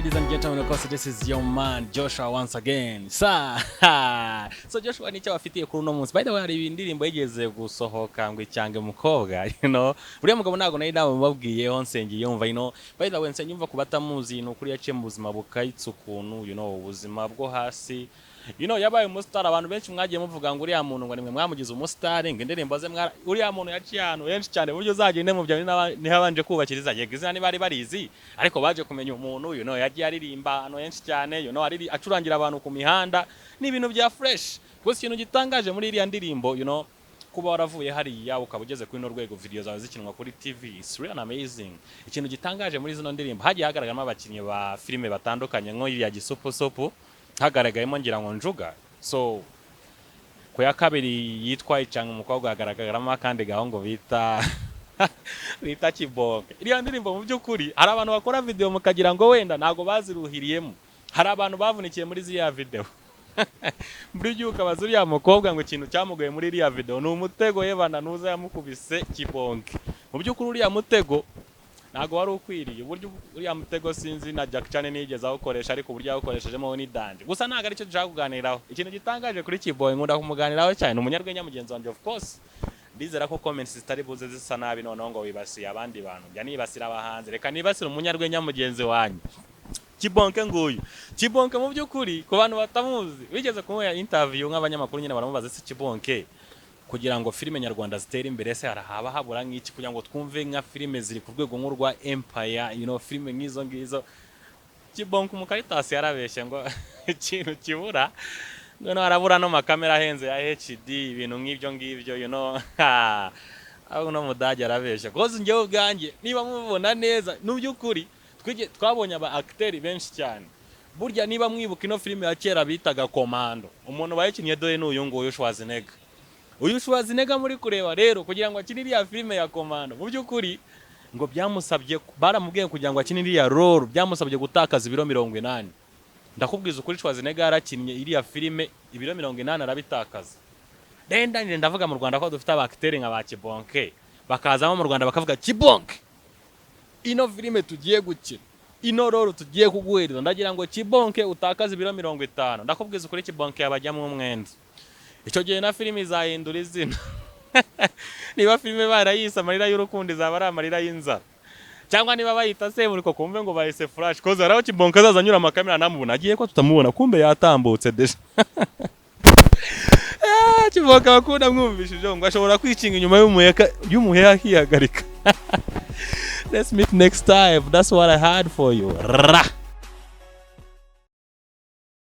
ladies and gentlemen, of course this is your man Joshua once again. So Joshua nicyo bafitiye kuri uno munsi. By the way, hari indirimbo yigeze gusohoka ngo icyange umukobwa, buriya mugabo nago nayi nawe mubabwiyeho nsenge yumva, by the way nsenge yumva kubatamuzi no kuri yaciye mu buzima bukayitse ukuntu, ubuzima bwo hasi. Yabaye umustar, abantu benshi mwagiye muvuga ngo uriya muntu ngo nimwe mwamugize umustar, ngo indirimbo ze uriya muntu yaciye ahantu henshi cyane buryo uzagende mu byo nihabanje kubakiriza yegizina ni bari barizi, ariko baje kumenya umuntu yagiye aririmba ahantu henshi cyane, acurangira abantu ku mihanda n'ibintu bya fresh. Gusa ikintu gitangaje muri iriya ndirimbo, kuba waravuye hariya ukaba ugeze kuri no rwego video zawe zikinwa kuri TV, it's really amazing. Ikintu gitangaje muri zino ndirimbo hagiye hagaragaramo abakinnyi ba filime batandukanye nko iriya Gisupusupu hagaragayemo ngira ngo Njuga. So ku ya kabiri yitwa icanga umukobwa hagaragaramo kandi gahongo bita Kibonke. Iriya ndirimbo mu by'ukuri hari abantu bakora video mukagira ngo wenda nago baziruhiriyemo, hari abantu bavunikiye muri ziriya video muri byuka bazuriya mukobwa ngo ikintu cyamugoye muri iriya video ni umutego yebana nuza yakubise Kibonke. Mu by'ukuri uriya mutego nago wari ukwiriye, uburyo uriya mutego sinzi na Jack cyane nigeze awukoresha, ariko uburyo awukoreshejemo ni danje. Gusa ntago ari cyo dushaka kuganiraho. Ikintu gitangaje kuri Kibonke nkunda kumuganiraho cyane, umunyarwenya mugenzi wanjye of course. Ndizera ko comments zitari buze zisa nabi noneho ngo wibasiye abandi bantu. Njya nibasira abahanze, reka nibasire umunyarwenya mugenzi wanyu Kibonke nguyu. Kibonke mu by'ukuri ku bantu batamuzi, bigeze kumuha interview nk'abanyamakuru nyine baramubaza se Kibonke kugira ngo filime nyarwanda zitere imbere se harahaba habura nk'iki kugira ngo twumve nka filime ziri ku rwego nk'urwa Empire, filime nk'izo ngizo. Kibonke umukaritasi yarabeshye ngo ikintu kibura noneho arabura no makamera ahenze ya HD, ibintu nk'ibyo ngibyo, aho no mudage arabeshye. Koze njyewe ubwanjye niba mubona neza n'ubyukuri twabonye aba acteurs benshi cyane. Burya niba mwibuka ino filime ya kera bitaga Komando, umuntu bayikinnye dore n'uyu nguyu Schwarzenegger. Uyu Schwarzenegger muri kureba rero kugira ngo akinire ya filime ya Komando, mu by'ukuri ngo byamusabye baramubwiye kugira ngo akinire ya role byamusabye gutakaza ibiro 80. Ndakubwiza ukuri Schwarzenegger arakinnye iriya filime ibiro 80 arabitakaza. Ndende ndavuga mu Rwanda ko dufite abacteurs nka ba Kibonke, bakazamo mu Rwanda bakavuga Kibonke, ino filime tugiye gukina, ino role tugiye kuguhereza, ndagira ngo Kibonke utakaza ibiro 50. Ndakubwiza ukuri Kibonke yabajyamo umwenda. Icyo gihe na filime izahindura izina. Niba filime barayise amarira y'urukundo izaba ari amarira y'inzara, cyangwa niba bayita Seburiko kumve ngo bahise Flash, koza araho Kibonke azanyura amakamera namubona agiye ko tutamubona kumbe yatambutse deje. Kibonke bakunda mwumvishije ngo ashobora kwicinga inyuma y'umuheha hihagarika. Let's meet next time. That's what I had for you.